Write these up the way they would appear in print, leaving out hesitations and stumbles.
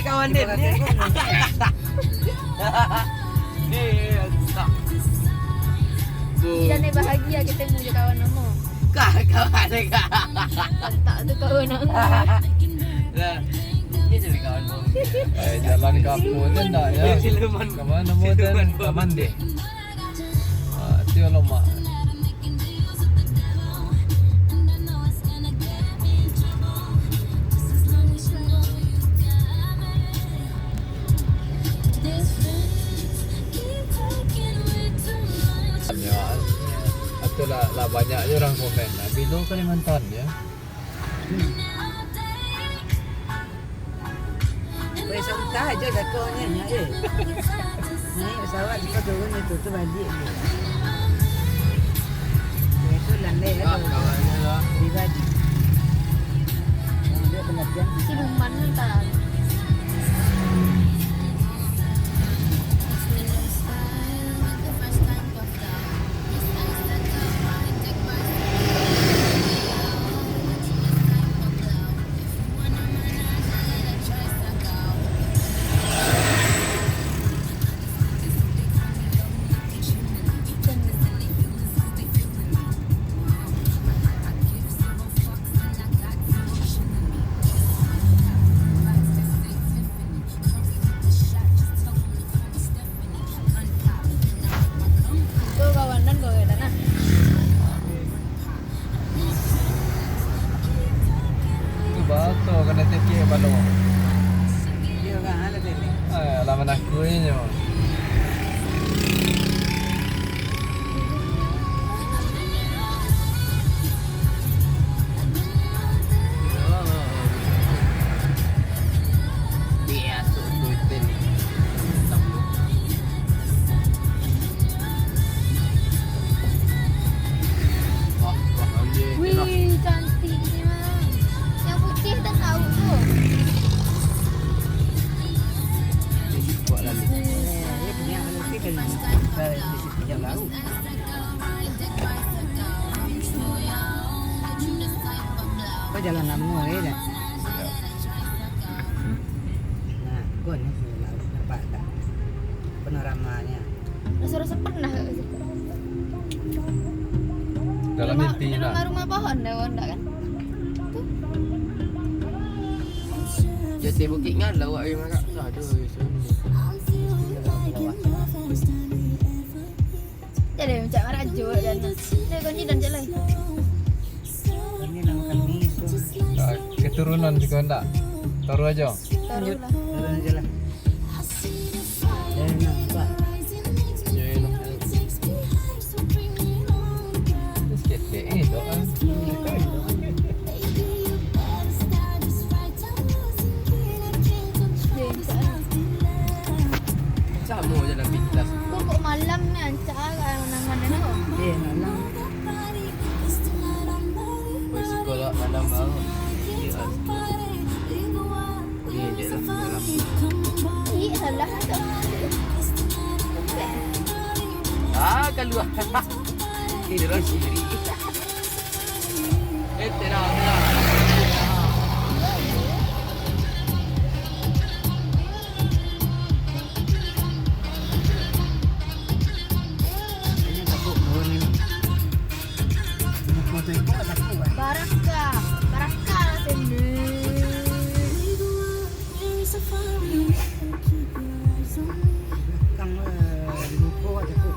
kawan dia ni. Kita ni bahagia ketemu je kawan nama. Kawan dia kak. Tak tu kawan nama. Lah. Ni jadi kawan mu. Jalan kampung tu tak ya. Kawan nama tu kaman deh. Tiada lama. Lah banyaknya orang komen lah. Bilo Kalimantan ya. Boleh santai aja dakonya nya Naik pesawat kita turun itu tu balik dia. Itu landai Kawan dia lah. pribadi. Dia pengertian Siluman entar. Bato kena tekek balong. dia orang ada ni. Lama nak kuihnya. Wih, cantiknya. Yang putih tak tahu tu. Dia punya lebih dari sisi yang laut. Kau jalan lama dah. Nah, kau ni laut nampak tak? Panoramanya. Rasa-rasa pernah kat situ. Dalam mimpi nak. Rumah-rumah pohon dah enggak kan? Jadi bukit ngalau awak yang agak ada Jadi macam marajo dan dia kunci dan jalan. Ini nangkan ni tu. Keturunan juga enggak. Taruh aja. Taruhlah. Jalan jalan. Jangan nampak. Sikit doa. Dia macam sama jalan pintas. kok malam ni ancak kan mana nak. Dia malam. Wei sekolah malam baru. Ni je lah malam. Ih, salah tu. Keluar. Ini dah sendiri. Terang. Ini takut bawah ni. Foto itu tak takut. Barakah sendiri. Kang di muka takut.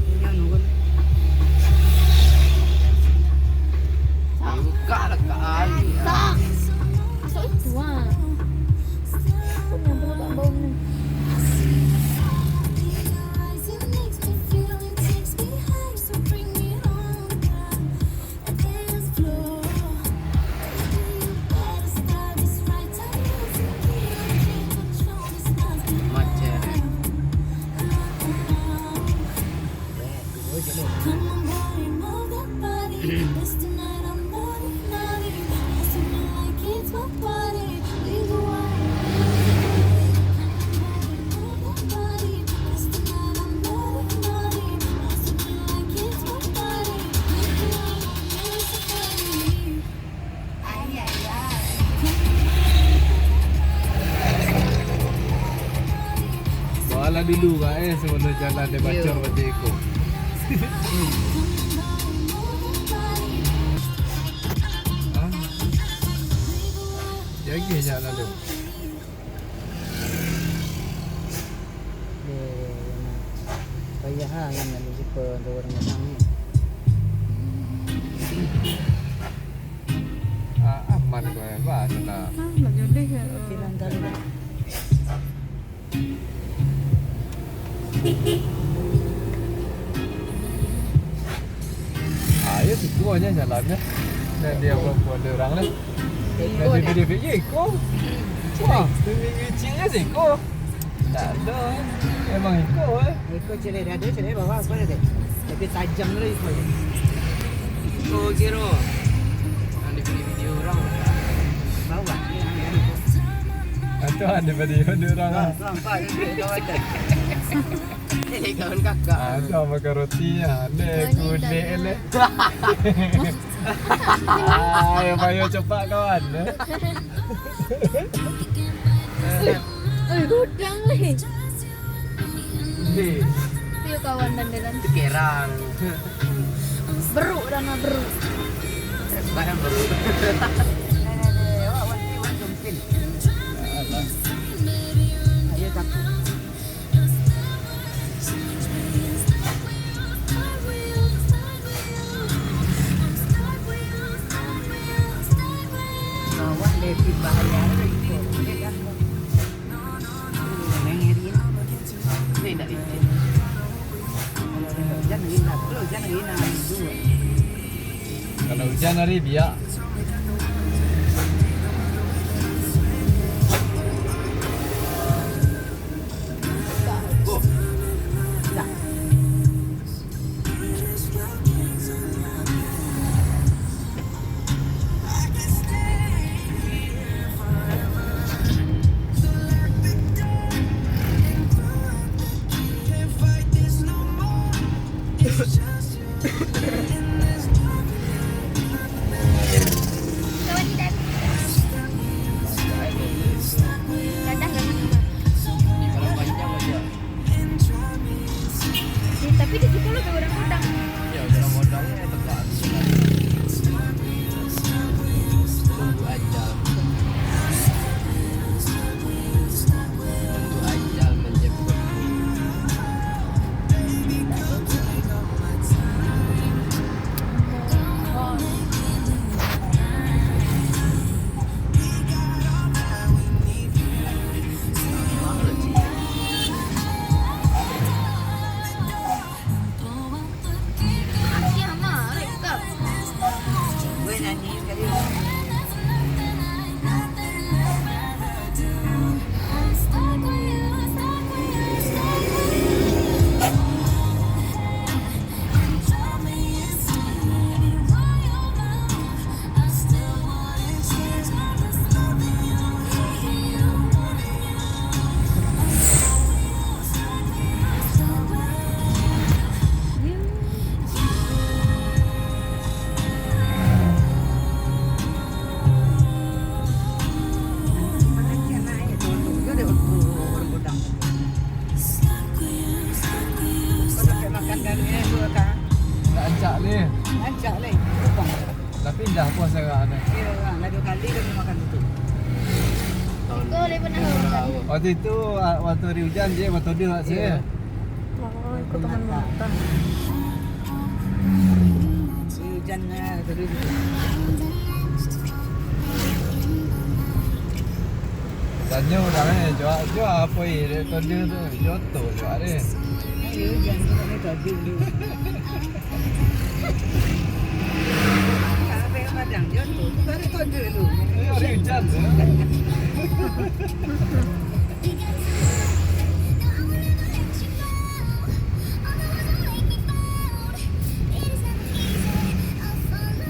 Ini nunggu. Buka lah kali. Tak. So itu ah. Aku yang perlu tak bau ni. dulu kan sebelum jalan dia bacor pada ekor. Jaga je lalu. Payah kan lalu jumpa untuk orang datang ni. Aman kau bah sana. Nak jodoh ke? Kiran kali dah. Ya sikunya jalannya. Dan dia perempuan dia orang lah. Dan dia fikir ekor. Wah, tinggi kecilnya ekor. Tak ada. Memang ekor Ikut cerai dah ada, cerai bawa apa dah. Tapi tajam dulu ikut. Oh kira. Yang di video orang. Bawa. Itu ada pada dia orang lah. Nampak dia kawan dah. Ini kawan kakak. Ada makan roti ada kulit le. Ayo bayo cepat kawan. Gudang ni. Ni. Dia kawan dan dia Kerang. beruk dah nak beruk. Barang baru. Awak wan jumpa. Ayo takut. Awak lebih bahaya itu. Mengerin. Ini nak ini. Jangan hina, terus jangan hina dua. Kalau hujan hari biar. Kawan ni dah. Dadah kan? Ini kalau panjang aja. Tapi di situ lo orang gudang. Ya dalam modalnya tepat. Tunggu aja. Tunggu aja menjemput. Asyik mah, rekap. Gue nyanyi kali. Tak ancak ni. Ajak lain. Kupang. Tapi dah puas agak ni. Kira orang dah 2 kali kami makan itu. Tahun Kau boleh pernah makan. Waktu itu waktu hari hujan je waktu dia kat saya. Oh, ikut teman makan. Hujan terus. Tanya orang jual apa dia tu dia tu joto jual dia. Hujan tu ni tadi dulu. Apa yang padang jodoh? Baru kode dulu. Hari hujan tu.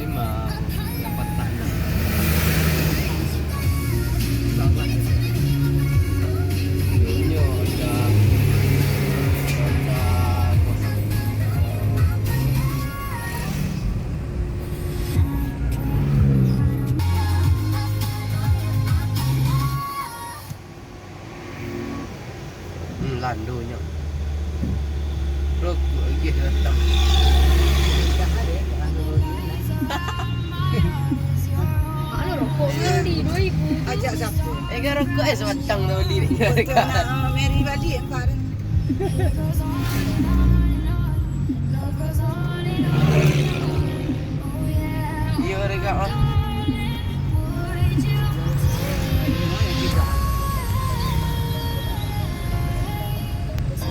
lima dapat tanah. Ini ada. kandonya. Rokok lagi datang. Dah ada orang dulu ni. Ano rokok beli 2,000. Ajak siapa? Kan rokok sebatang dah beli ni. Betul nak Mary balik empat. Iya mereka ah.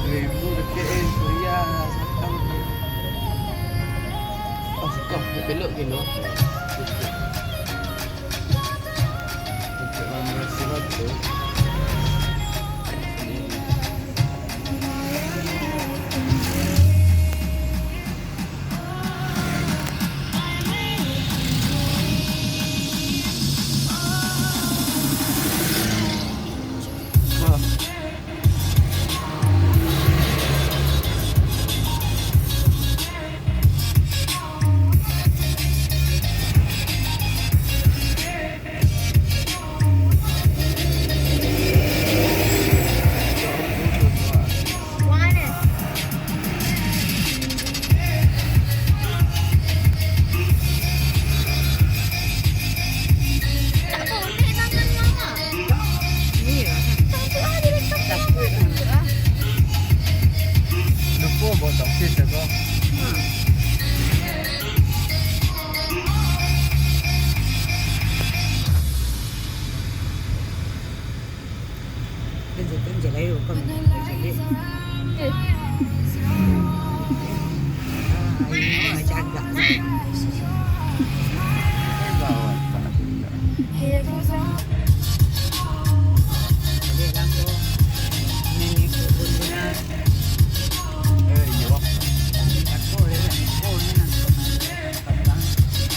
Ibu dekat Suria satang. Oh, kau belok ke no? Untuk memerlukan tu. Mana? Tak boleh tangan mama. Ni lah. Satu hari dekat Takut lah. Lupa potong kes aku. Kerja lain kau kerja lain. Eh, Ini jaga. Bawa tak. Jadi lampu. Ini pun guna. Iya. Aku leh. Oh ni nak.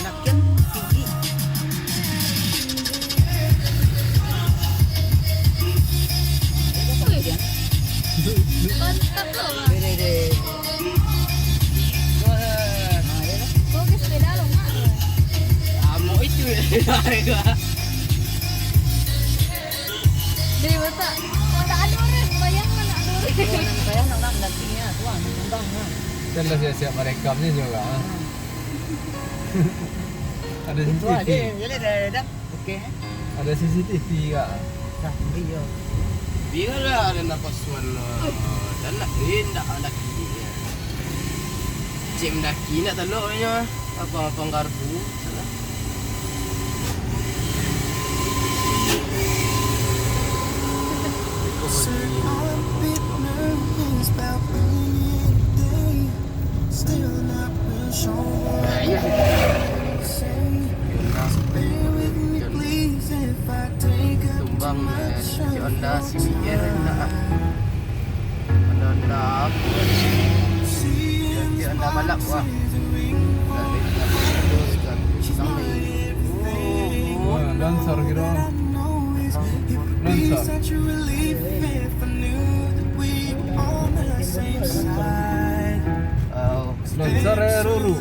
Nak kem tinggi. mantap loh. Deh. Kau ke sepeda lo mak? Amo itu. Dari mata. Oh tak ada orang. Bayangkan tak ada orang. Saya nak nanti ni tuan nembang ha. Dan dah siap-siap merekamnya juga. Ada Itu CCTV. ada dah. Okey. Ada CCTV juga. Dah video. Biarlah ada nak pasuan dan nak hendak laki. Cik mendaki nak telurnya. Apa garpu salah. Tumbang si Honda CBR nak Honda apa si Honda balap wah Lansor kira. Lansor. Lansor Ruru.